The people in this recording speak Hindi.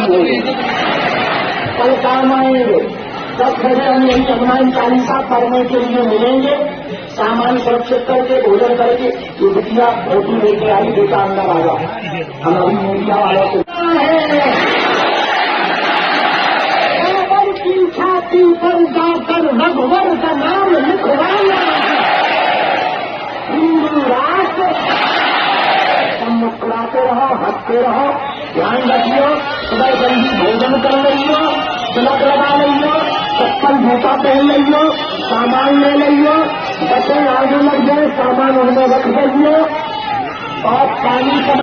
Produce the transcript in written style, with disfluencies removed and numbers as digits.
होगी। कल काम आएंगे, सब खड़े हम यही हनुमान चालीसा पढ़ने के लिए मिलेंगे। सामान सुरक्षित करके भोजन करके ये बिटिया रोटी लेके आई, बेटा अंदर आ जाओ। हमारी मीडिया वालों से की छाती पर जाकर रघुवर का नाम लिखवाया। हिंदू राष्ट्र, तुम मुस्कुराते रहो, हंसते रहो, ध्यान रखियो, सुबह जल्दी भोजन कर लियो, तिलक लगा लियो, चप्पल जूता पहन लियो, सामान ले लियो, बच्चे आगे लग जाए, सामान उनमें रख दियो और पानी का